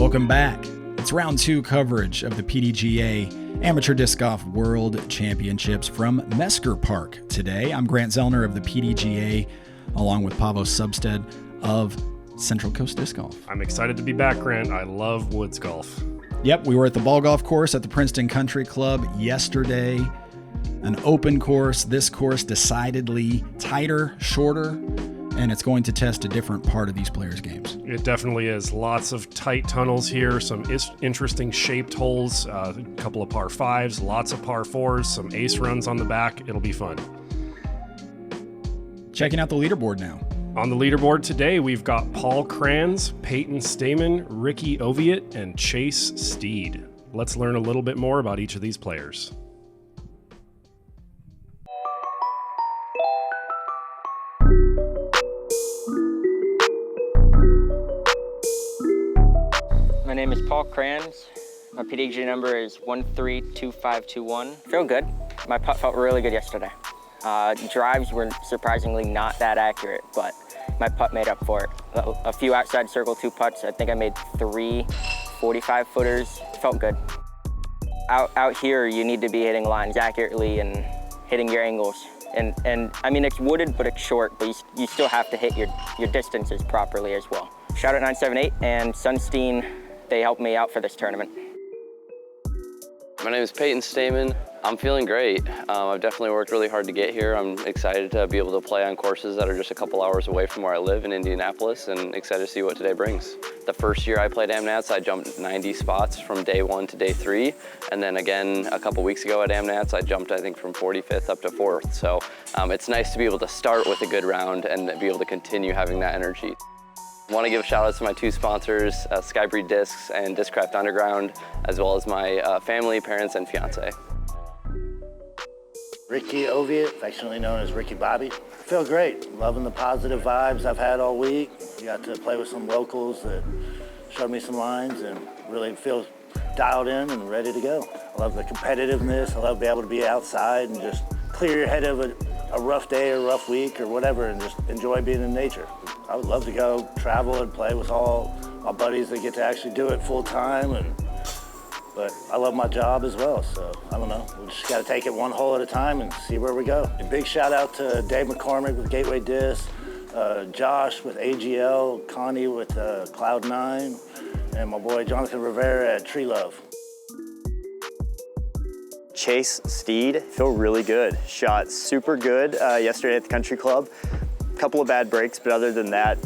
Welcome back. It's round 2 coverage of the PDGA Amateur Disc Golf World Championships from Mesker Park today. I'm Grant Zellner of the PDGA, along with Pavo Substead of Central Coast Disc Golf. I'm excited to be back, Grant. I love woods golf. Yep, we were at the ball golf course at the Princeton Country Club yesterday. An open course. This course decidedly tighter, shorter, and it's going to test a different part of these players' games. It definitely is. Lots of tight tunnels here, some interesting shaped holes, a couple of par 5s, lots of par 4s, some ace runs on the back. It'll be fun. Checking out the leaderboard now. On the leaderboard today, we've got Paul Kranz, Peyton Stamen, Ricky Oviatt, and Chase Steed. Let's learn a little bit more about each of these players. My name is Paul Kranz. My PDGA number is 132521. Feel good. My putt felt really good yesterday. Drives were surprisingly not that accurate, but my putt made up for it. A few outside circle 2 putts. I think I made 3 45-footers. Felt good. Out here, you need to be hitting lines accurately and hitting your angles. And I mean, it's wooded, but it's short, but you still have to hit your distances properly as well. Shout out 978 and Sunstein. They helped me out for this tournament. My name is Peyton Stamen. I'm feeling great. I've definitely worked really hard to get here. I'm excited to be able to play on courses that are just a couple hours away from where I live in Indianapolis, and excited to see what today brings. The first year I played AmNats, I jumped 90 spots from day 1 to day 3. And then again, a couple weeks ago at AmNats, I jumped, I think, from 45th up to 4th. So it's nice to be able to start with a good round and be able to continue having that energy. I want to give a shout out to my 2 sponsors, Skybreed Discs and Discraft Underground, as well as my family, parents, and fiance. Ricky Oviatt, affectionately known as Ricky Bobby. I feel great, loving the positive vibes I've had all week. Got to play with some locals that showed me some lines and really feel dialed in and ready to go. I love the competitiveness. I love being able to be outside and just clear your head of a rough day or rough week or whatever and just enjoy being in nature. I would love to go travel and play with all my buddies that get to actually do it full time, but I love my job as well, so I don't know. We just got to take it one hole at a time and see where we go. A big shout out to Dave McCormick with Gateway Disc, Josh with AGL, Connie with Cloud9, and my boy Jonathan Rivera at Tree Love. Chase Steed, feel really good. Shot super good yesterday at the Country Club. Couple of bad breaks, but other than that,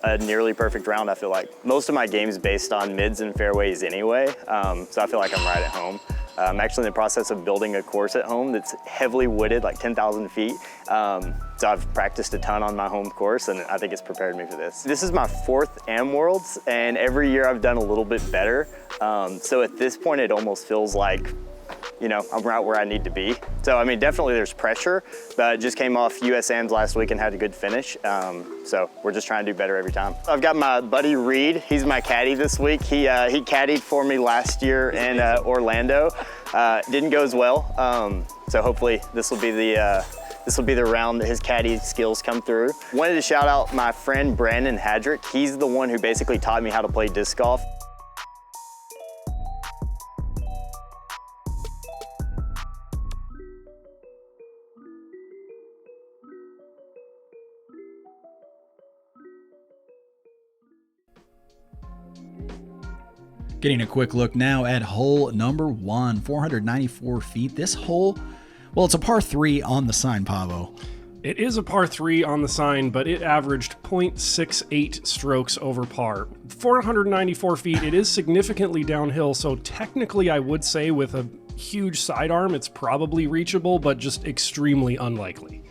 a nearly perfect round, I feel like. Most of my game's based on mids and fairways anyway, so I feel like I'm right at home. I'm actually in the process of building a course at home that's heavily wooded, like 10,000 feet. So I've practiced a ton on my home course, and I think it's prepared me for this. This is my 4th Am Worlds, and every year I've done a little bit better. So at this point, it almost feels like, you know, I'm right where I need to be. So, I mean, definitely there's pressure, but just came off USAMs last week and had a good finish. So we're just trying to do better every time. I've got my buddy Reed. He's my caddy this week. He caddied for me last year in Orlando. Didn't go as well. So hopefully this will be the round that his caddy skills come through. Wanted to shout out my friend Brandon Hadrick. He's the one who basically taught me how to play disc golf. Getting a quick look now at hole number 1, 494 feet. This hole, well, it's a par 3 on the sign, Pavo. It is a par 3 on the sign, but it averaged 0.68 strokes over par. 494 feet, it is significantly downhill, so technically I would say with a huge sidearm, it's probably reachable, but just extremely unlikely.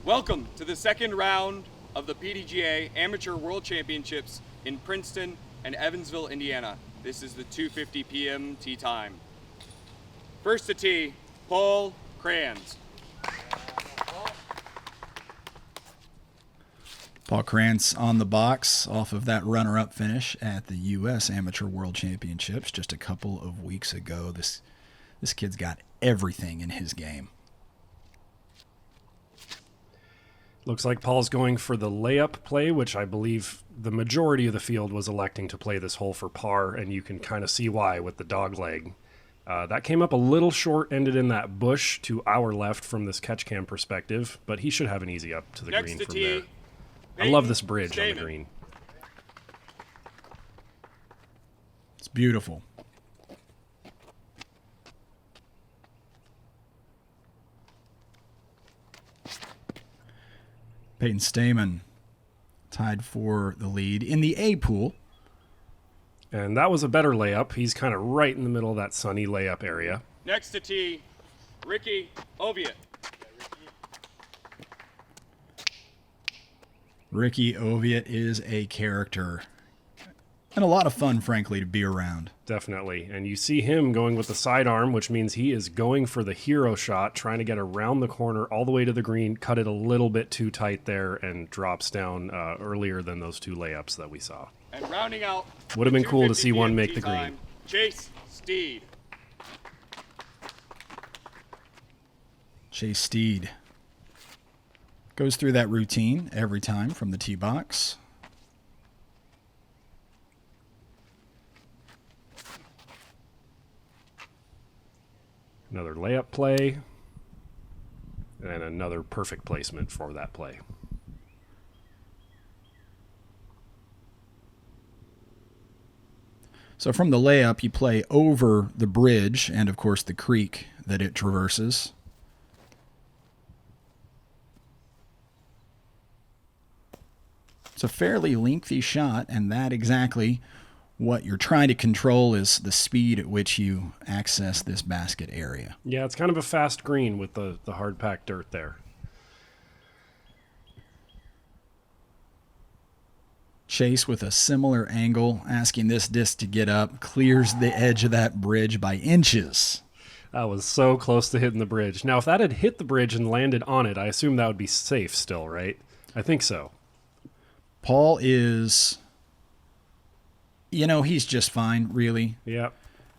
Welcome to the second round of the PDGA Amateur World Championships in Princeton and Evansville, Indiana. This is the 2:50 p.m. tee time. First to tee, Paul Kranz. Paul Kranz on the box off of that runner-up finish at the U.S. Amateur World Championships just a couple of weeks ago. This kid's got everything in his game. Looks like Paul's going for the layup play, which I believe the majority of the field was electing to play this hole for par, and you can kind of see why with the dog leg. That came up a little short, ended in that bush to our left from this catch cam perspective, but he should have an easy up to the green from there. I love this bridge on the green. It's beautiful. Peyton Stamen tied for the lead in the A pool. And that was a better layup. He's kind of right in the middle of that sunny layup area. Next to tee, Ricky Oviatt. Ricky Oviatt is a character. And a lot of fun, frankly, to be around. Definitely. And you see him going with the sidearm, which means he is going for the hero shot, trying to get around the corner all the way to the green, cut it a little bit too tight there, and drops down earlier than those two layups that we saw. And rounding out, would have been cool to see one make the green. Chase Steed. Chase Steed goes through that routine every time from the tee box. Another layup play, and another perfect placement for that play. So from the layup, you play over the bridge and, of course, the creek that it traverses. It's a fairly lengthy shot, and that exactly what you're trying to control is the speed at which you access this basket area. Yeah, it's kind of a fast green with the hard-packed dirt there. Chase with a similar angle, asking this disc to get up, clears the edge of that bridge by inches. That was so close to hitting the bridge. Now, if that had hit the bridge and landed on it, I assume that would be safe still, right? I think so. Paul is... he's just fine, really. Yeah.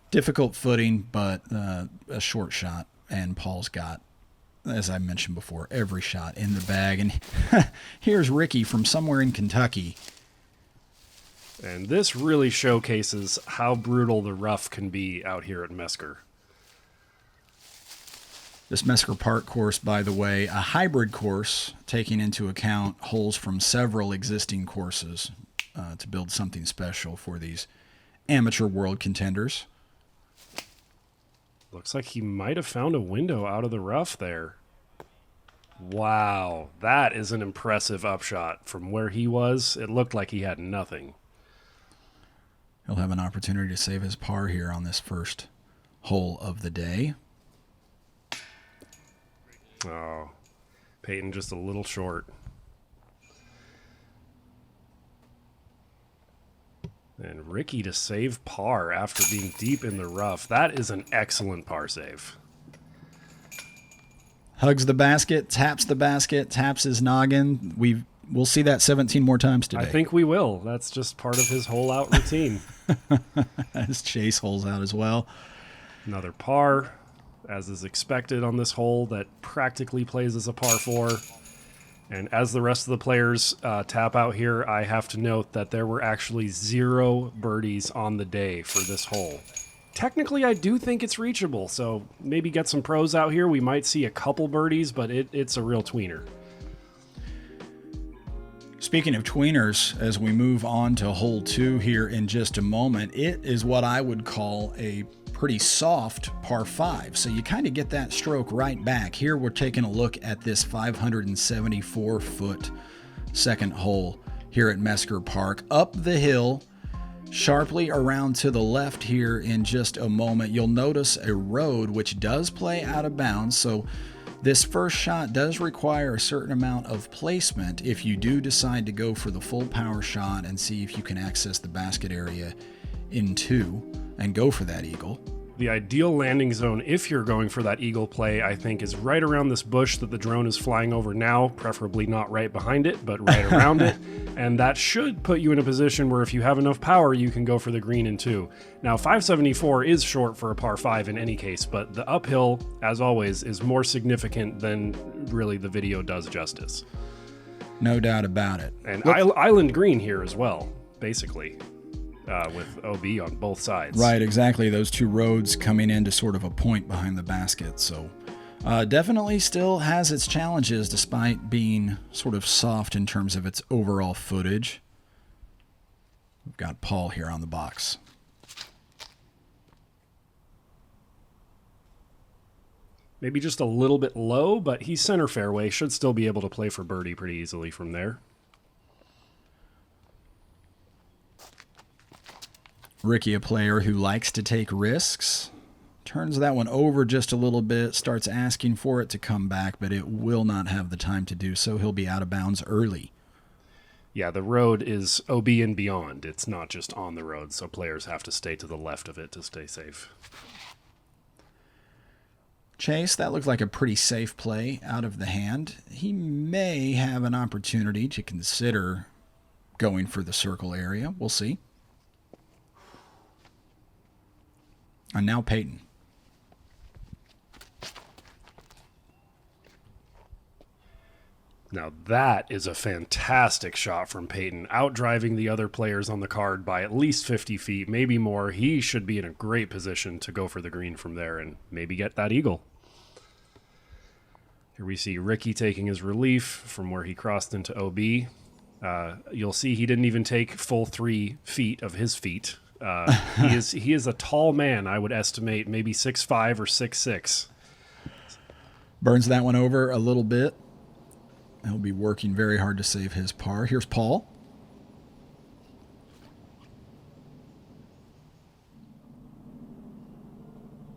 Difficult footing, but a short shot. And Paul's got, as I mentioned before, every shot in the bag. And here's Ricky from somewhere in Kentucky. And this really showcases how brutal the rough can be out here at Mesker. This Mesker Park course, by the way, a hybrid course, taking into account holes from several existing courses. To build something special for these amateur world contenders. Looks like he might have found a window out of the rough there. Wow, that is an impressive upshot. From where he was, it looked like he had nothing. He'll have an opportunity to save his par here on this first hole of the day. Oh, Peyton just a little short. And Ricky to save par after being deep in the rough. That is an excellent par save. Hugs the basket, taps his noggin. We'll see that 17 more times today. I think we will. That's just part of his hole out routine. As Chase holes out as well. Another par, as is expected on this hole that practically plays as a par 4. And as the rest of the players tap out here, I have to note that there were actually 0 birdies on the day for this hole. Technically, I do think it's reachable, so maybe get some pros out here. We might see a couple birdies, but it's a real tweener. Speaking of tweeners, as we move on to hole 2 here in just a moment, it is what I would call a pretty soft par 5. So you kind of get that stroke right back. Here we're taking a look at this 574-foot second hole here at Mesker Park. Up the hill, sharply around to the left here in just a moment. You'll notice a road which does play out of bounds. So this first shot does require a certain amount of placement if you do decide to go for the full power shot and see if you can access the basket area in 2 and go for that eagle. The ideal landing zone, if you're going for that eagle play, I think is right around this bush that the drone is flying over now, preferably not right behind it, but right around it. And that should put you in a position where if you have enough power, you can go for the green in 2. Now, 574 is short for a par 5 in any case, but the uphill, as always, is more significant than really the video does justice. No doubt about it. And island green here as well, basically, with OB on both sides. Right, exactly. Those two roads coming into sort of a point behind the basket. So definitely still has its challenges despite being sort of soft in terms of its overall footage. We've got Paul here on the box. Maybe just a little bit low, but he's center fairway. Should still be able to play for birdie pretty easily from there. Ricky, a player who likes to take risks, turns that one over just a little bit, starts asking for it to come back, but it will not have the time to do so. He'll be out of bounds early. Yeah, the road is OB and beyond. It's not just on the road, so players have to stay to the left of it to stay safe. Chase, that looked like a pretty safe play out of the hand. He may have an opportunity to consider going for the circle area. We'll see. And now Peyton. Now that is a fantastic shot from Peyton, outdriving the other players on the card by at least 50 feet, maybe more. He should be in a great position to go for the green from there and maybe get that eagle. Here we see Ricky taking his relief from where he crossed into OB. You'll see he didn't even take full 3 feet of his feet. He is a tall man, I would estimate, maybe 6'5" or 6'6". Burns that one over a little bit. He'll be working very hard to save his par. Here's Paul.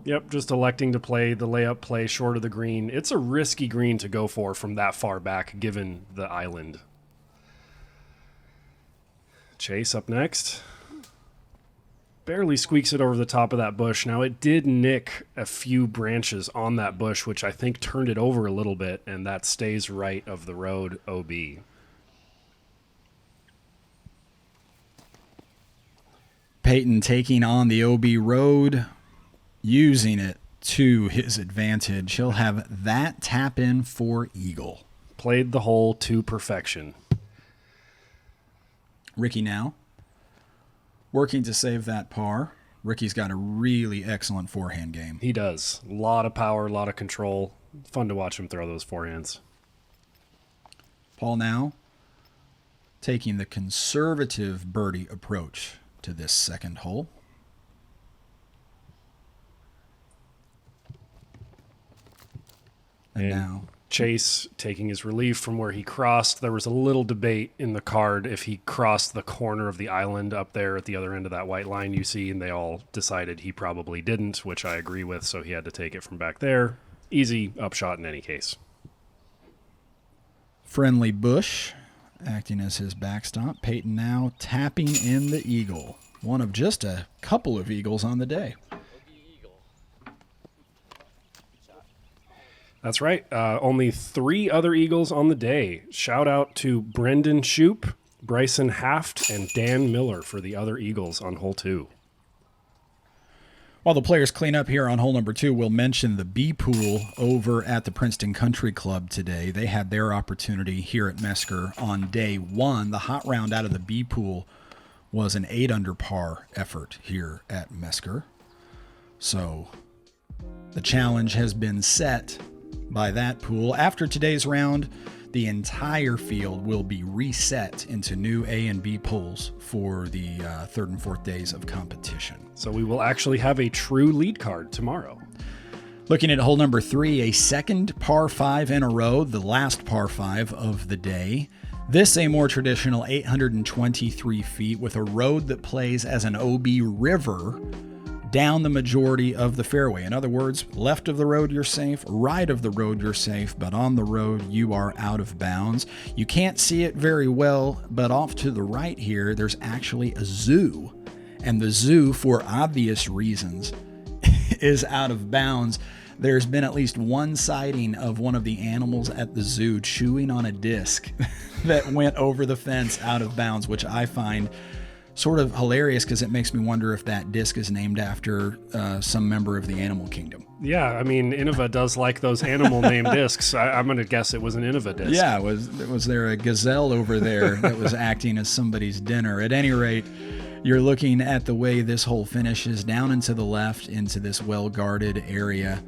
Yep, just electing to play the layup play short of the green. It's a risky green to go for from that far back, given the island. Chase up next. Barely squeaks it over the top of that bush. Now, it did nick a few branches on that bush, which I think turned it over a little bit, and that stays right of the road OB. Peyton taking on the OB road, using it to his advantage. He'll have that tap in for eagle. Played the hole to perfection. Ricky now working to save that par. Ricky's got a really excellent forehand game. He does. A lot of power, a lot of control. Fun to watch him throw those forehands. Paul now taking the conservative birdie approach to this second hole. And now Chase taking his relief from where he crossed. There was a little debate in the card if he crossed the corner of the island up there at the other end of that white line you see, and they all decided he probably didn't, which I agree with, so he had to take it from back there. Easy upshot in any case. Friendly Bush acting as his backstop. Peyton now tapping in the eagle. One of just a couple of eagles on the day. That's right. Only 3 other eagles on the day. Shout out to Brendan Shoup, Bryson Haft, and Dan Miller for the other eagles on hole 2. While the players clean up here on hole number 2, we'll mention the B pool over at the Princeton Country Club today. They had their opportunity here at Mesker on day 1. The hot round out of the B pool was an 8 under par effort here at Mesker. So the challenge has been set by that pool. After today's round, the entire field will be reset into new A and B pools for the 3rd and 4th days of competition. So we will actually have a true lead card tomorrow. Looking at hole number 3, a second par 5 in a row, the last par 5 of the day. This a more traditional 823 feet with a road that plays as an OB river down the majority of the fairway. In other words, left of the road you're safe, right of the road you're safe, but on the road you are out of bounds. You can't see it very well, but off to the right here, there's actually a zoo. And the zoo, for obvious reasons, is out of bounds. There's been at least one sighting of one of the animals at the zoo chewing on a disc that went over the fence out of bounds, which I find sort of hilarious because it makes me wonder if that disc is named after some member of the animal kingdom. Yeah, I mean, Innova does like those animal name discs. I'm going to guess it was an Innova disc. Yeah, was there a gazelle over there that was acting as somebody's dinner? At any rate, you're looking at the way this hole finishes down and to the left into this well-guarded area,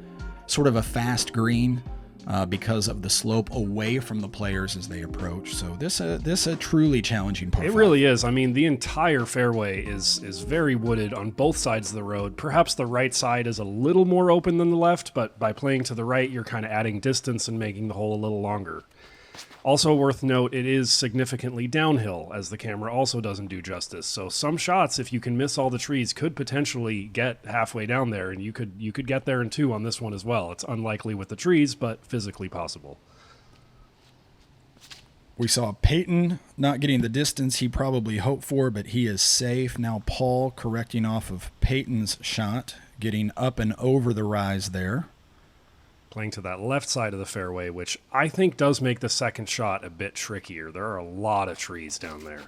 sort of a fast green because of the slope away from the players as they approach. So this a truly challenging par It five. really is. I mean, the entire fairway is very wooded on both sides of the road. Perhaps the right side is a little more open than the left, but by playing to the right, you're kind of adding distance and making the hole a little longer. Also worth note, it is significantly downhill, as the camera also doesn't do justice. So some shots, if you can miss all the trees, could potentially get halfway down there, and you could get there in 2 on this one as well. It's unlikely with the trees, but physically possible. We saw Peyton not getting the distance he probably hoped for, but he is safe. Now Paul correcting off of Peyton's shot, getting up and over the rise there. Playing to that left side of the fairway, which I think does make the second shot a bit trickier. There are a lot of trees down there.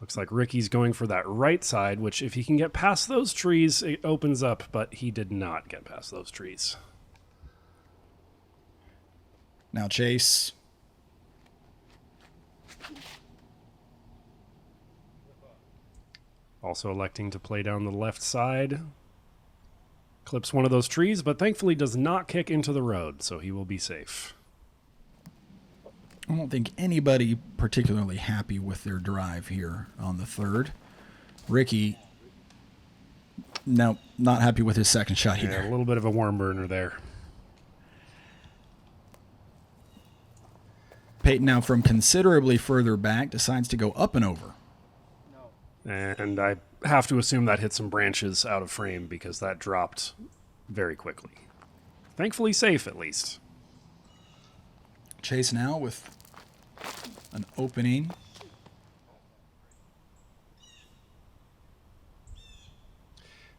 Looks like Ricky's going for that right side, which if he can get past those trees, it opens up, but he did not get past those trees. Now Chase. Also electing to play down the left side. Clips one of those trees, but thankfully does not kick into the road, so he will be safe. I don't think anybody particularly happy with their drive here on the third. Ricky, no, not happy with his second shot either. Yeah, a little bit of a worm burner there. Peyton now from considerably further back decides to go up and over. And I have to assume that hit some branches out of frame because that dropped very quickly. Thankfully safe, at least. Chase now with an opening.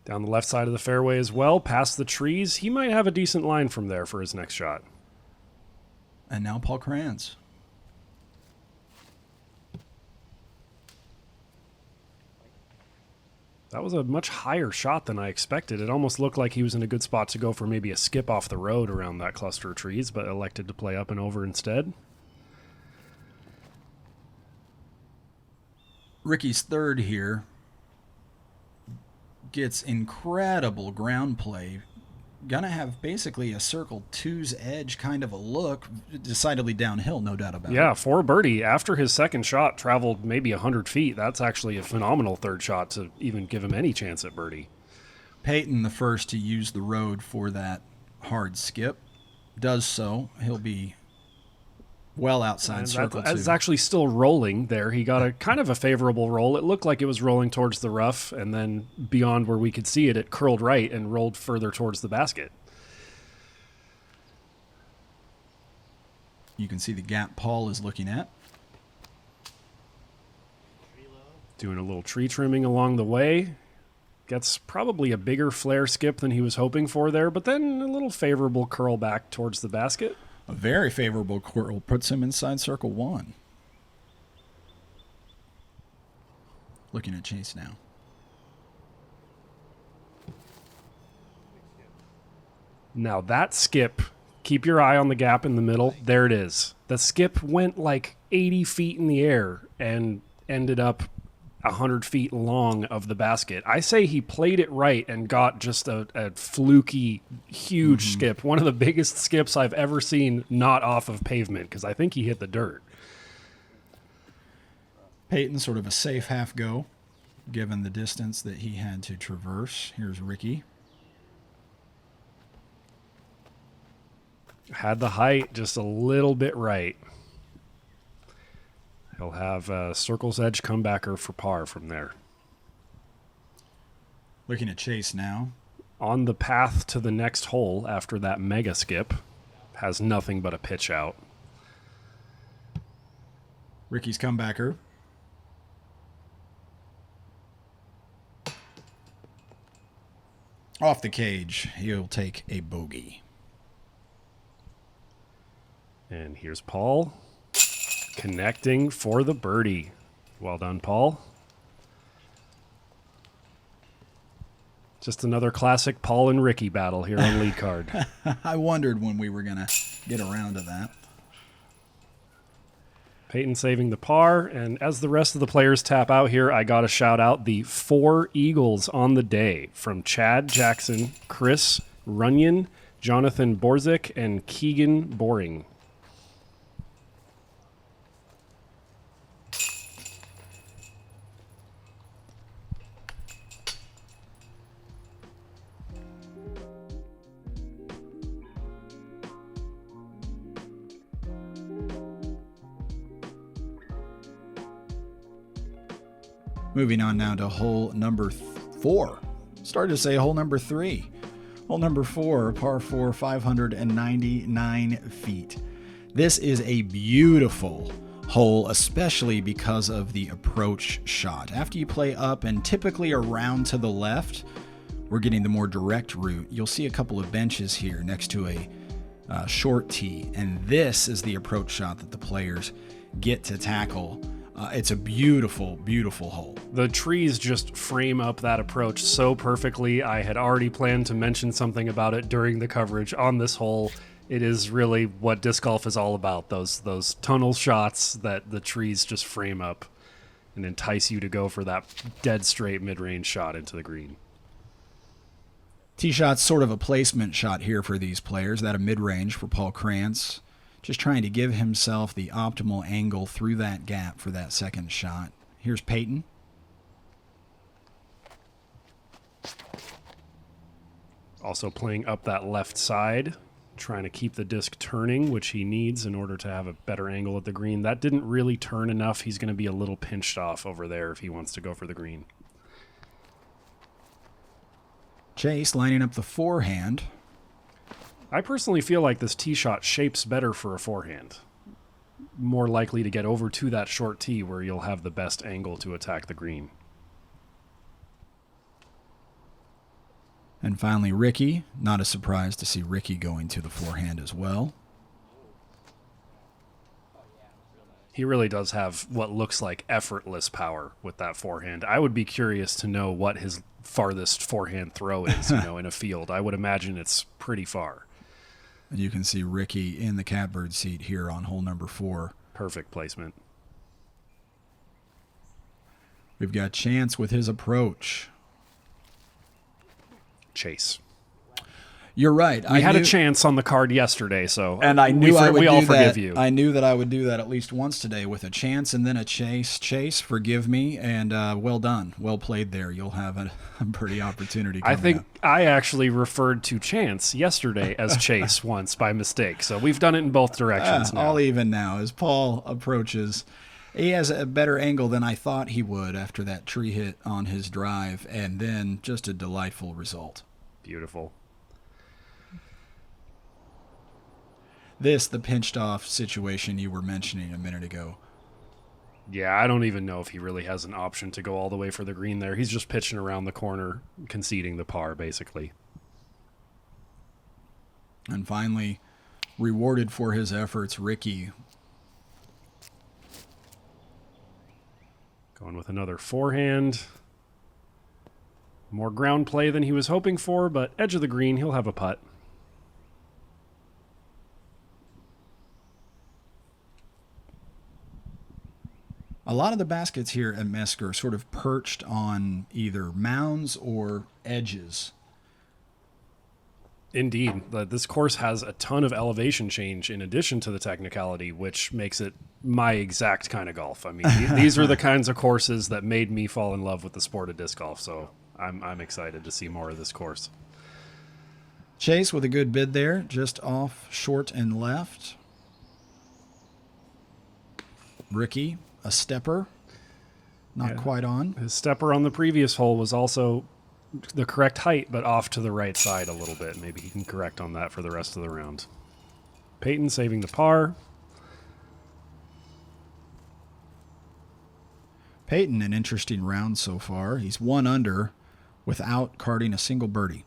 Down the left side of the fairway as well, past the trees. He might have a decent line from there for his next shot. And now Paul Kranz. That was a much higher shot than I expected. It almost looked like he was in a good spot to go for maybe a skip off the road around that cluster of trees, but elected to play up and over instead. Ricky's third here gets incredible ground play. Gonna have basically a circle two's edge kind of a look, decidedly downhill, no doubt about it. Yeah, for a birdie, after his second shot traveled maybe 100 feet, that's actually a phenomenal third shot to even give him any chance at birdie. Peyton, the first to use the road for that hard skip, does so. He'll be well outside circle two. It's actually still rolling there. He got a kind of a favorable roll. It looked like it was rolling towards the rough, and then beyond where we could see it, it curled right and rolled further towards the basket. You can see the gap Paul is looking at. Doing a little tree trimming along the way. Gets probably a bigger flare skip than he was hoping for there, but then a little favorable curl back towards the basket. A very favorable curl puts him inside circle one. Looking at Chase now. Now that skip, keep your eye on the gap in the middle. There it is. The skip went like 80 feet in the air and ended up 100 feet long of the basket. I say he played it right and got just a fluky, huge skip. One of the biggest skips I've ever seen not off of pavement because I think he hit the dirt. Peyton, sort of a safe half go, given the distance that he had to traverse. Here's Ricky. Had the height just a little bit right. He'll have Circle's Edge comebacker for par from there. Looking at Chase now. On the path to the next hole after that mega skip. Has nothing but a pitch out. Ricky's comebacker. Off the cage. He'll take a bogey. And here's Paul connecting for the birdie. Well done, Paul. Just another classic Paul and Ricky battle here on lead card. I wondered when we were going to get around to that. Peyton saving the par, and as the rest of the players tap out here, I got to shout out the 4 eagles on the day from Chad Jackson, Chris Runyon, Jonathan Borzik, and Keegan Boring. Moving on now to hole number 4. Started to say hole number 3. Hole number 4, par 4, 599 feet. This is a beautiful hole, especially because of the approach shot. After you play up and typically around to the left, we're getting the more direct route. You'll see a couple of benches here next to a short tee, and this is the approach shot that the players get to tackle. It's a beautiful, beautiful hole. The trees just frame up that approach so perfectly. I had already planned to mention something about it during the coverage on this hole. It is really what disc golf is all about, those tunnel shots that the trees just frame up and entice you to go for that dead straight mid-range shot into the green. Tee shot's sort of a placement shot here for these players, that a mid-range for Paul Krantz. Just trying to give himself the optimal angle through that gap for that second shot. Here's Peyton. Also playing up that left side, trying to keep the disc turning, which he needs in order to have a better angle at the green. That didn't really turn enough. He's going to be a little pinched off over there if he wants to go for the green. Chase lining up the forehand. I personally feel like this tee shot shapes better for a forehand. More likely to get over to that short tee where you'll have the best angle to attack the green. And finally, Ricky. Not a surprise to see Ricky going to the forehand as well. He really does have what looks like effortless power with that forehand. I would be curious to know what his farthest forehand throw is, in a field. I would imagine it's pretty far. And you can see Ricky in the catbird seat here on hole number 4. Perfect placement. We've got Chance with his approach. Chase. You're right. We had a chance on the card yesterday, so and I knew I would we do all that. forgive you. I knew that I would do that at least once today with a chance and then a chase. Chase, forgive me, and well done. Well played there. You'll have a pretty opportunity coming I think up. I actually referred to Chance yesterday as Chase once by mistake, so we've done it in both directions now. All even now as Paul approaches. He has a better angle than I thought he would after that tree hit on his drive, and then just a delightful result. Beautiful. The pinched off situation you were mentioning a minute ago. Yeah, I don't even know if he really has an option to go all the way for the green there. He's just pitching around the corner, conceding the par, basically. And finally, rewarded for his efforts, Ricky. Going with another forehand. More ground play than he was hoping for, but edge of the green, he'll have a putt. A lot of the baskets here at Mesker are sort of perched on either mounds or edges. Indeed. This course has a ton of elevation change in addition to the technicality, which makes it my exact kind of golf. I mean, these are the kinds of courses that made me fall in love with the sport of disc golf, so I'm excited to see more of this course. Chase with a good bid there, just off short and left. Ricky, a stepper, not quite on. His stepper on the previous hole was also the correct height, but off to the right side a little bit. Maybe he can correct on that for the rest of the round. Peyton saving the par. Peyton, an interesting round so far. He's 1 under without carding a single birdie.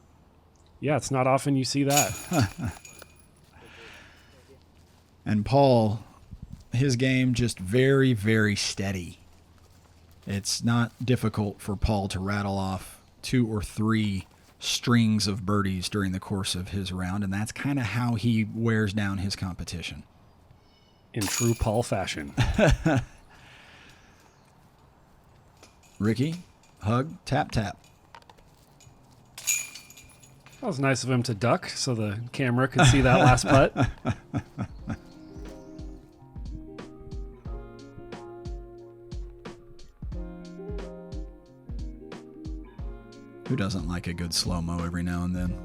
Yeah, it's not often you see that. And Paul, his game just very, very steady. It's not difficult for Paul to rattle off 2 or 3 strings of birdies during the course of his round, and that's kind of how he wears down his competition. In true Paul fashion. Ricky, hug, tap, tap. That was nice of him to duck so the camera could see that last putt. Who doesn't like a good slow-mo every now and then?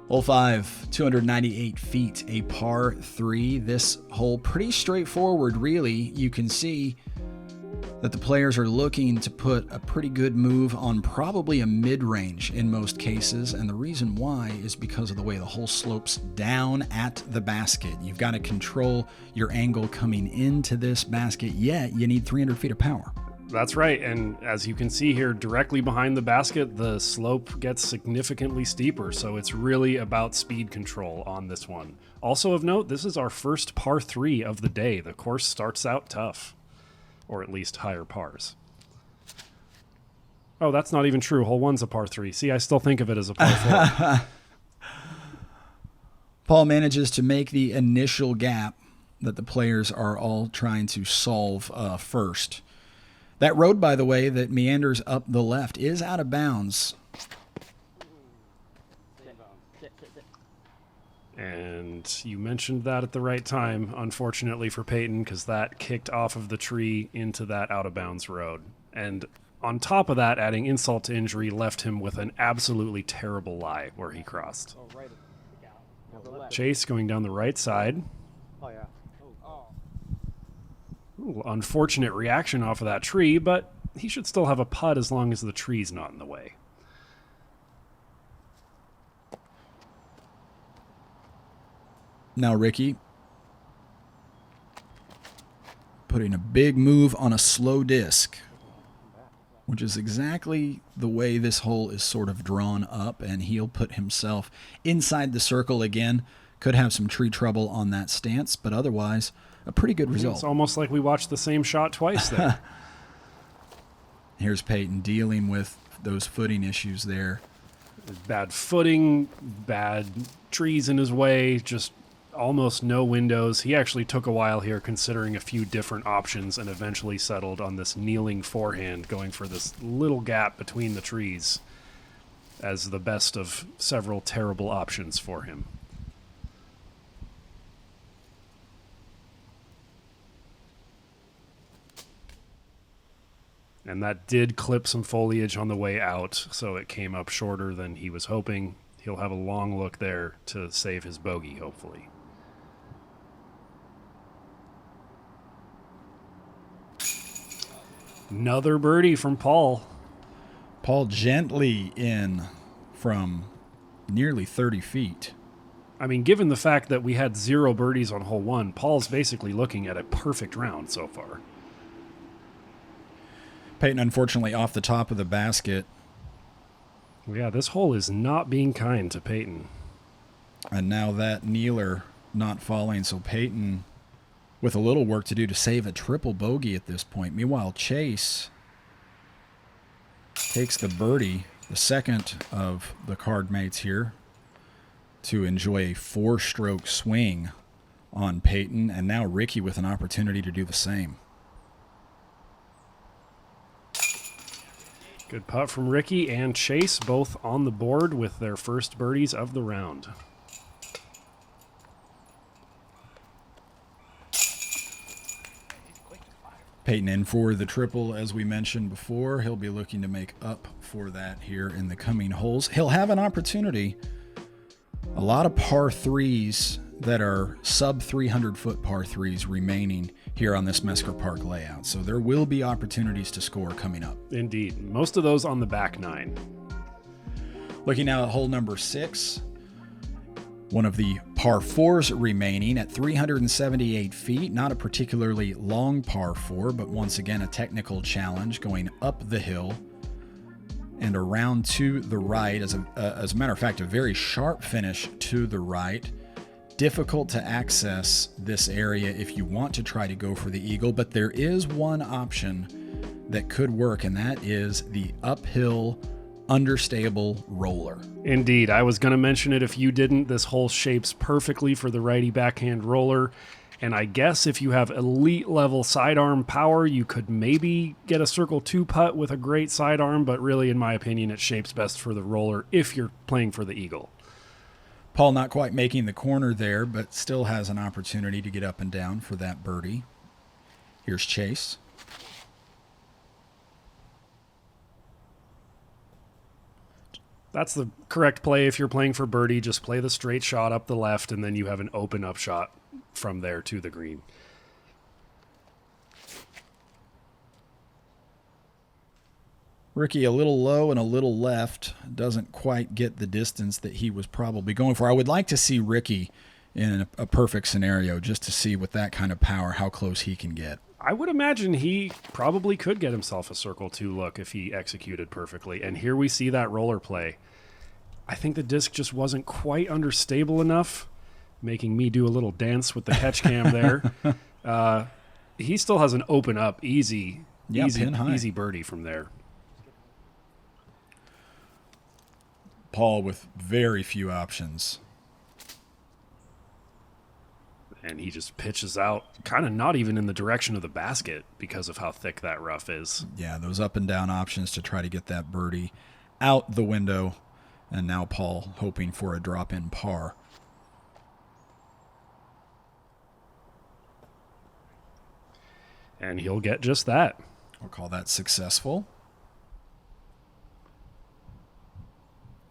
Hole 5, 298 feet, a par 3. This hole pretty straightforward, really. You can see that the players are looking to put a pretty good move on probably a mid-range in most cases, and the reason why is because of the way the hole slopes down at the basket. You've got to control your angle coming into this basket, yet you need 300 feet of power. That's right, and as you can see here, directly behind the basket, the slope gets significantly steeper, so it's really about speed control on this one. Also of note, this is our first par 3 of the day. The course starts out tough, or at least higher pars. Oh, that's not even true. Hole 1's a par 3. See, I still think of it as a par 4. Paul manages to make the initial gap that the players are all trying to solve first. That road, by the way, that meanders up the left is out of bounds. And you mentioned that at the right time, unfortunately for Peyton, because that kicked off of the tree into that out-of-bounds road. And on top of that, adding insult to injury, left him with an absolutely terrible lie where he crossed. Chase going down the right side. Ooh, unfortunate reaction off of that tree, but he should still have a putt as long as the tree's not in the way. Now Ricky putting a big move on a slow disc, which is exactly the way this hole is sort of drawn up, and he'll put himself inside the circle again. Could have some tree trouble on that stance, but otherwise a pretty good result. It's almost like we watched the same shot twice there. Here's Peyton dealing with those footing issues there. Bad footing, bad trees in his way, just almost no windows. He actually took a while here considering a few different options and eventually settled on this kneeling forehand, going for this little gap between the trees as the best of several terrible options for him. And that did clip some foliage on the way out, so it came up shorter than he was hoping. He'll have a long look there to save his bogey, hopefully. Another birdie from Paul. Paul gently in from nearly 30 feet. I mean, given the fact that we had 0 birdies on hole 1, Paul's basically looking at a perfect round so far. Peyton, unfortunately, off the top of the basket. Yeah, this hole is not being kind to Peyton. And now that kneeler not falling, so Peyton with a little work to do to save a triple bogey at this point. Meanwhile, Chase takes the birdie, the second of the card mates here, to enjoy a 4-stroke swing on Peyton. And now Ricky with an opportunity to do the same. Good putt from Ricky and Chase, both on the board with their first birdies of the round. Peyton in for the triple, as we mentioned before. He'll be looking to make up for that here in the coming holes. He'll have an opportunity. A lot of par threes that are sub 300-foot par threes remaining here on this Mesker Park layout. So there will be opportunities to score coming up. Indeed. Most of those on the back nine. Looking now at hole number 6. One of the par 4s remaining at 378 feet. Not a particularly long par 4, but once again a technical challenge going up the hill and around to the right. As a matter of fact, a very sharp finish to the right. Difficult to access this area if you want to try to go for the eagle, but there is one option that could work, and that is the uphill understable roller. Indeed. I was going to mention it if you didn't. This hole shapes perfectly for the righty backhand roller. And I guess if you have elite level sidearm power, you could maybe get a circle 2 putt with a great sidearm, but really, in my opinion, it shapes best for the roller if you're playing for the eagle. Paul not quite making the corner there, but still has an opportunity to get up and down for that birdie. Here's Chase. That's the correct play if you're playing for birdie. Just play the straight shot up the left, and then you have an open up shot from there to the green. Ricky a little low and a little left. Doesn't quite get the distance that he was probably going for. I would like to see Ricky in a perfect scenario just to see with that kind of power how close he can get. I would imagine he probably could get himself a circle 2 look if he executed perfectly. And here we see that roller play. I think the disc just wasn't quite understable enough, making me do a little dance with the catch cam there. He still has an open up, easy birdie from there. Paul with very few options. And he just pitches out, kind of not even in the direction of the basket because of how thick that rough is. Yeah, those up and down options to try to get that birdie out the window. And now Paul hoping for a drop-in par. And he'll get just that. I'll call that successful.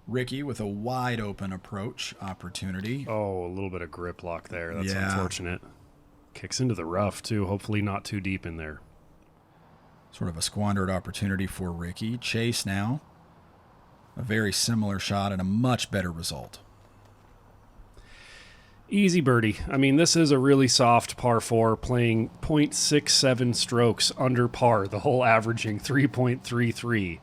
Ricky with a wide open approach opportunity. Oh, a little bit of grip lock there. That's unfortunate. Kicks into the rough, too. Hopefully not too deep in there. Sort of a squandered opportunity for Ricky. Chase now. A very similar shot and a much better result. Easy birdie. I mean, this is a really soft par 4, playing 0.67 strokes under par, the hole averaging 3.33.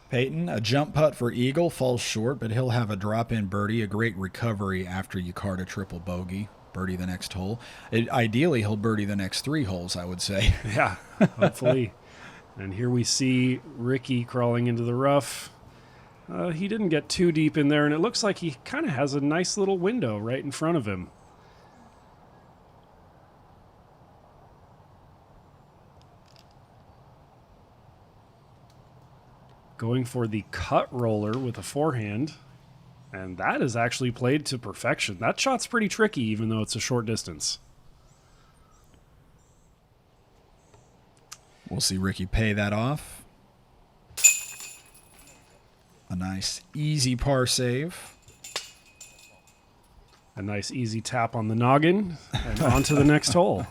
Peyton, a jump putt for eagle, falls short, but he'll have a drop-in birdie, a great recovery after you card a triple bogey. Birdie the next hole. Ideally, he'll birdie the next 3 holes, I would say. Yeah, hopefully. And here we see Ricky crawling into the rough. He didn't get too deep in there, and it looks like he kind of has a nice little window right in front of him. Going for the cut roller with a forehand, and that is actually played to perfection. That shot's pretty tricky, even though it's a short distance. We'll see Ricky pay that off. A nice, easy par save. A nice, easy tap on the noggin, and on to the next hole.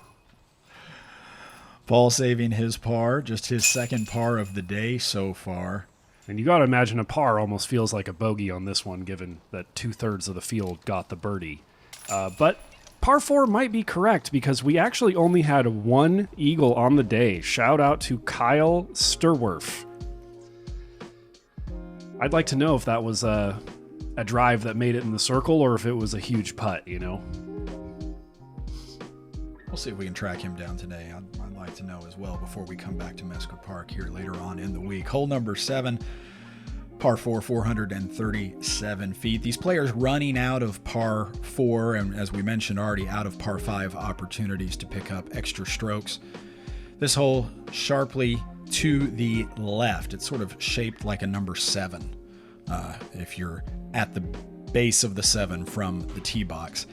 Paul saving his par, just his second par of the day so far. And you got to imagine a par almost feels like a bogey on this one, given that 2/3 of the field got the birdie. But par 4 might be correct because we actually only had 1 eagle on the day. Shout out to Kyle Sturwerf. I'd like to know if that was a drive that made it in the circle or if it was a huge putt, you know? We'll see if we can track him down today. I'd like to know as well before we come back to Mesker Park here later on in the week. Hole number 7, par 4, 437 feet. These players running out of par 4, and as we mentioned already, out of par 5 opportunities to pick up extra strokes. This hole sharply to the left. It's sort of shaped like a number 7 if you're at the base of the 7 from the tee box.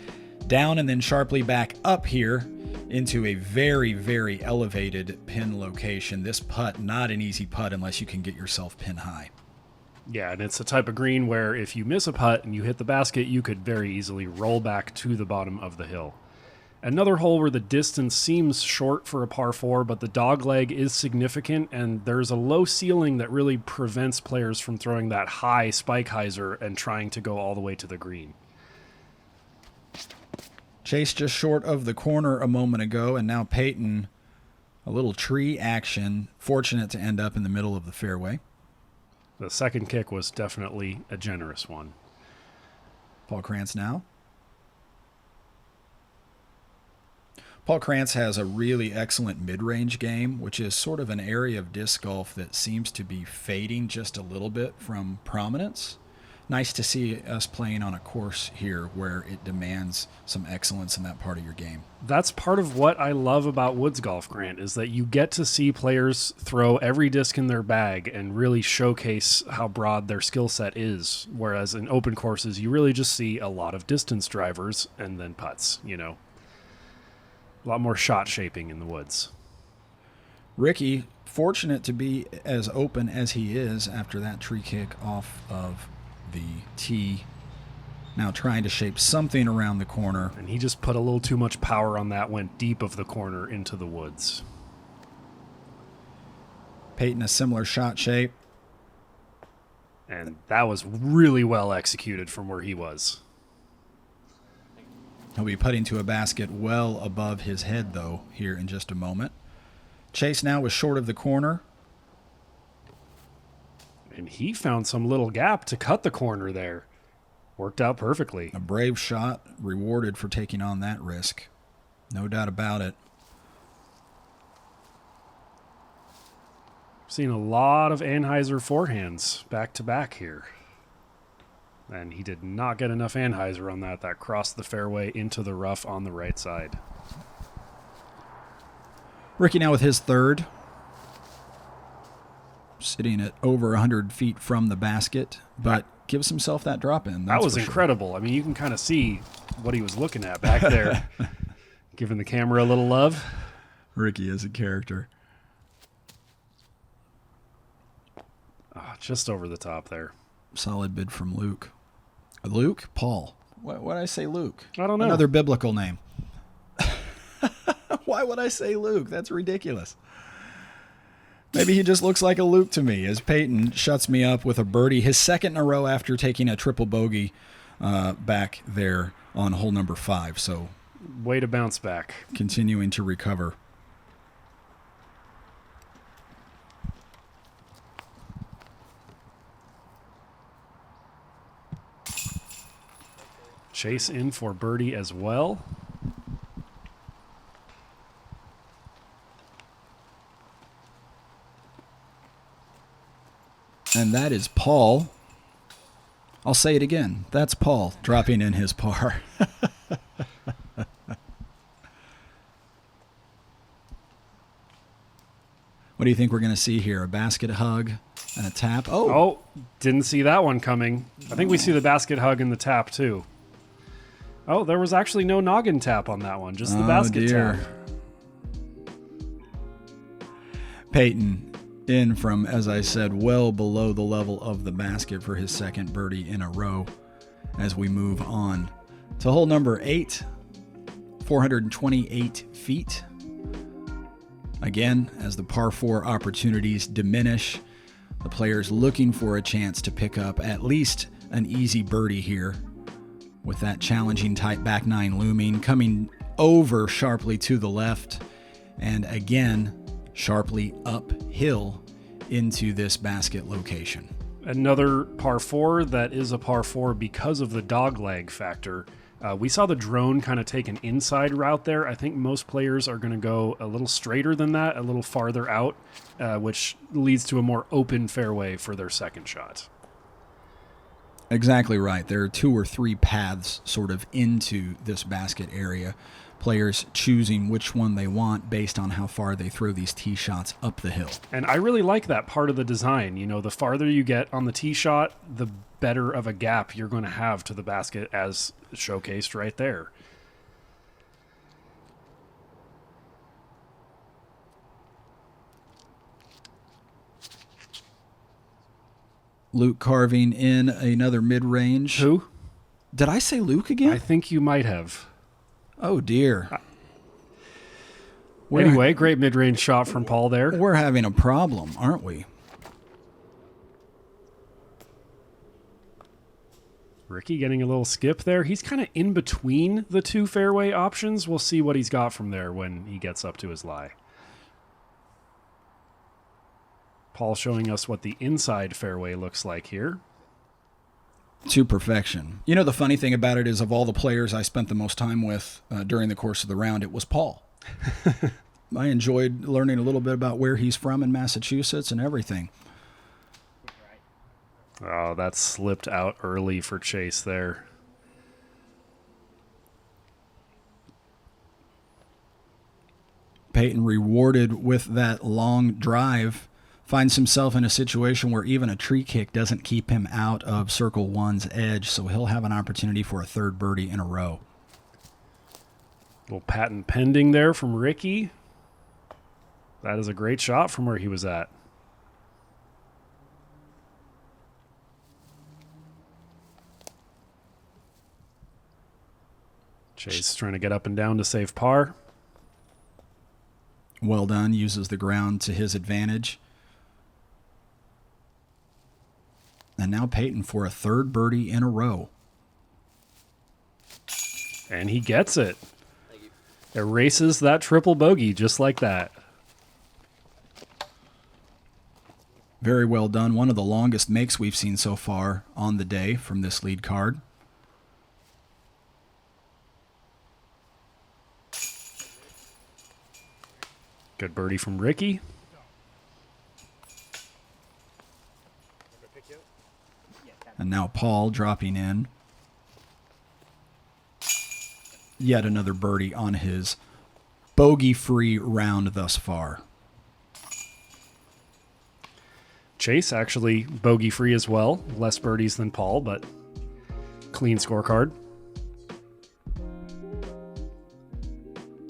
down and then sharply back up here into a very, very elevated pin location. This putt, not an easy putt unless you can get yourself pin high. Yeah, and it's the type of green where if you miss a putt and you hit the basket, you could very easily roll back to the bottom of the hill. Another hole where the distance seems short for a par 4, but the dog leg is significant, and there's a low ceiling that really prevents players from throwing that high spike hyzer and trying to go all the way to the green. Chase just short of the corner a moment ago, and now Peyton, a little tree action, fortunate to end up in the middle of the fairway. The second kick was definitely a generous one. Paul Krantz now. Paul Krantz has a really excellent mid-range game, which is sort of an area of disc golf that seems to be fading just a little bit from prominence. Nice to see us playing on a course here where it demands some excellence in that part of your game. That's part of what I love about Woods Golf, Grant, is that you get to see players throw every disc in their bag and really showcase how broad their skill set is, whereas in open courses, you really just see a lot of distance drivers and then putts, you know. A lot more shot shaping in the woods. Ricky, fortunate to be as open as he is after that tree kick off of the tee. Now trying to shape something around the corner. And he just put a little too much power on that, went deep of the corner into the woods. Peyton, a similar shot shape. And that was really well executed from where he was. He'll be putting to a basket well above his head, though, here in just a moment. Chase now was short of the corner. And he found some little gap to cut the corner there. Worked out perfectly. A brave shot, rewarded for taking on that risk. No doubt about it. Seen a lot of Anheuser forehands back to back here. And he did not get enough Anheuser on that. That crossed the fairway into the rough on the right side. Ricky now with his third. Sitting at over 100 feet from the basket, but gives himself that drop in. That was incredible. I mean, you can kind of see what he was looking at back there. Giving the camera a little love. Ricky is a character. Oh, just over the top there. Solid bid from Luke. Luke? Paul. Why did I say Luke? I don't know. Another biblical name. Why would I say Luke? That's ridiculous. Maybe he just looks like a Luke to me as Peyton shuts me up with a birdie. His second in a row after taking a triple bogey back there on hole number 5. So way to bounce back. Continuing to recover. Chase in for birdie as well. And that is Paul. I'll say it again. That's Paul dropping in his par. What do you think we're going to see here? A basket hug and a tap? Oh, didn't see that one coming. I think we see the basket hug and the tap too. Oh, there was actually no noggin tap on that one, just the basket tap. Peyton in from, as I said, well below the level of the basket for his second birdie in a row as we move on to hole number 8, 428 feet. Again, as the par 4 opportunities diminish, the players looking for a chance to pick up at least an easy birdie here with that challenging tight back 9 looming, coming over sharply to the left, and again, sharply uphill into this basket location. Another par 4 that is a par 4 because of the dog leg factor. We saw the drone kind of take an inside route there. I think most players are going to go a little straighter than that, a little farther out, which leads to a more open fairway for their second shot. Exactly right. There are 2 or 3 paths sort of into this basket area. Players choosing which one they want based on how far they throw these tee shots up the hill. And I really like that part of the design. You know, the farther you get on the tee shot, the better of a gap you're going to have to the basket as showcased right there. Luke carving in another mid-range. Who? Did I say Luke again? I think you might have. Oh, dear. Anyway, great mid-range shot from Paul there. We're having a problem, aren't we? Ricky getting a little skip there. He's kind of in between the two fairway options. We'll see what he's got from there when he gets up to his lie. Paul showing us what the inside fairway looks like here. To perfection. You know, the funny thing about it is, of all the players I spent the most time with during the course of the round, it was Paul. I enjoyed learning a little bit about where he's from in Massachusetts and everything. Oh, that slipped out early for Chase there. Peyton, rewarded with that long drive, finds himself in a situation where even a tree kick doesn't keep him out of Circle 1's edge, so he'll have an opportunity for a third birdie in a row. Little patent pending there from Ricky. That is a great shot from where he was at. Chase trying to get up and down to save par. Well done. Uses the ground to his advantage. And now Peyton for a third birdie in a row. And he gets it. Erases that triple bogey just like that. Very well done. One of the longest makes we've seen so far on the day from this lead card. Good birdie from Ricky. And now Paul dropping in. Yet another birdie on his bogey-free round thus far. Chase actually bogey-free as well. Less birdies than Paul, but clean scorecard.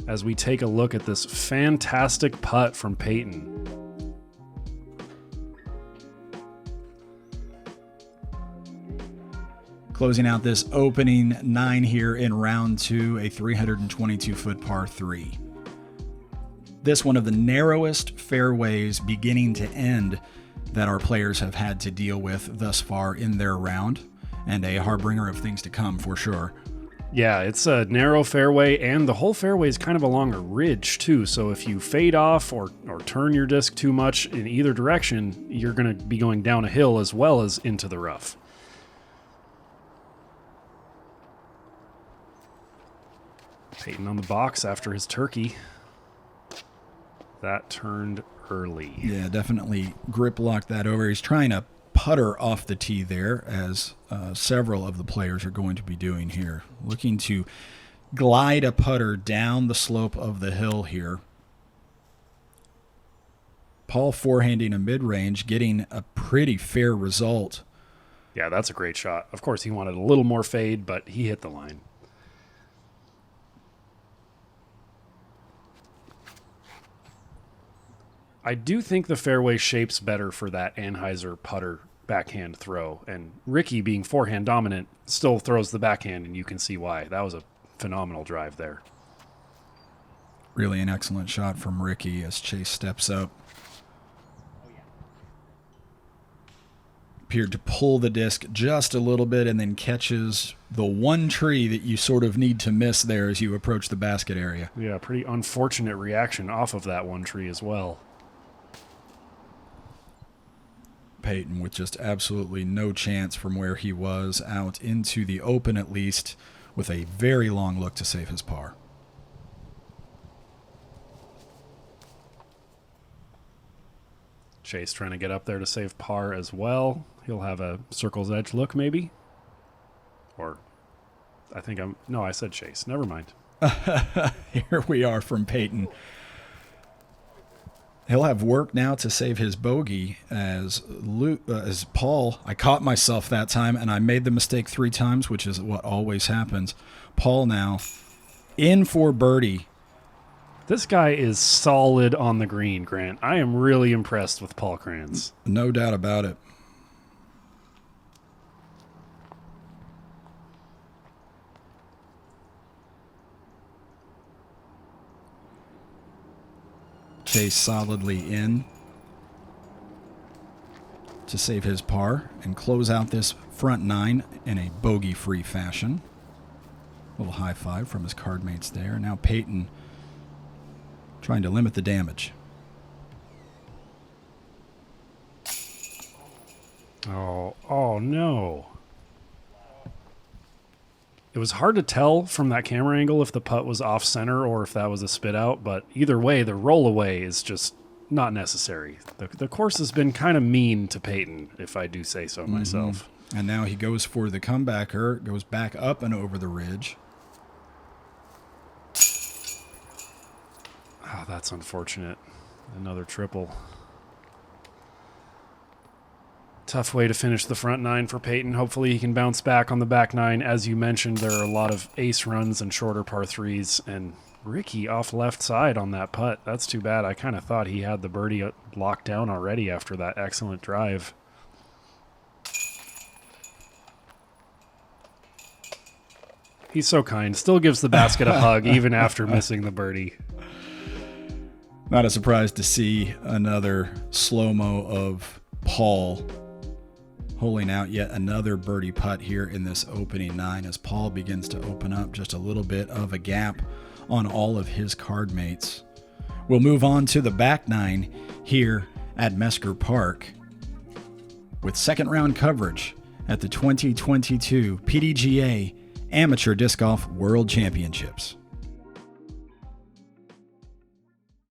As we take a look at this fantastic putt from Peyton. Closing out this opening 9 here in round 2, a 322-foot par 3. This one of the narrowest fairways beginning to end that our players have had to deal with thus far in their round, and a harbinger of things to come for sure. Yeah, it's a narrow fairway, and the whole fairway is kind of along a ridge too, so if you fade off or turn your disc too much in either direction, you're going to be going down a hill as well as into the rough. Peyton on the box after his turkey. That turned early. Yeah, definitely grip locked that over. He's trying to putter off the tee there, as several of the players are going to be doing here. Looking to glide a putter down the slope of the hill here. Paul forehanding a mid-range, getting a pretty fair result. Yeah, that's a great shot. Of course, he wanted a little more fade, but he hit the line. I do think the fairway shapes better for that Anheuser putter backhand throw. And Ricky, being forehand dominant, still throws the backhand, and you can see why. That was a phenomenal drive there. Really an excellent shot from Ricky as Chase steps up. Appeared to pull the disc just a little bit and then catches the one tree that you sort of need to miss there as you approach the basket area. Yeah, pretty unfortunate reaction off of that one tree as well. Peyton with just absolutely no chance from where he was out into the open, at least, with a very long look to save his par. Chase trying to get up there to save par as well. He'll have a circle's edge look maybe. Or I said Chase. Never mind. Here we are from Peyton. He'll have work now to save his bogey as Paul. I caught myself that time, and I made the mistake 3 times, which is what always happens. Paul now in for birdie. This guy is solid on the green, Grant. I am really impressed with Paul Kranz. No doubt about it. stays solidly in to save his par and close out this front nine in a bogey-free fashion. A little high five from his card mates there. Now Peyton trying to limit the damage. Oh no. It was hard to tell from that camera angle if the putt was off center or if that was a spit out, but either way, the roll away is just not necessary. The course has been kind of mean to Peyton, if I do say so myself. And now he goes for the comebacker, goes back up and over the ridge. Oh, that's unfortunate. Another triple. Tough way to finish the front nine for Peyton. Hopefully he can bounce back on the back nine. As you mentioned, there are a lot of ace runs and shorter par threes, and Ricky off left side on that putt. That's too bad. I kind of thought he had the birdie locked down already after that excellent drive. He's so kind. Still gives the basket a hug even after missing the birdie. Not a surprise to see another slow-mo of Paul holing out yet another birdie putt here in this opening nine as Paul begins to open up just a little bit of a gap on all of his card mates. We'll move on to the back nine here at Mesker Park with second round coverage at the 2022 PDGA Amateur Disc Golf World Championships.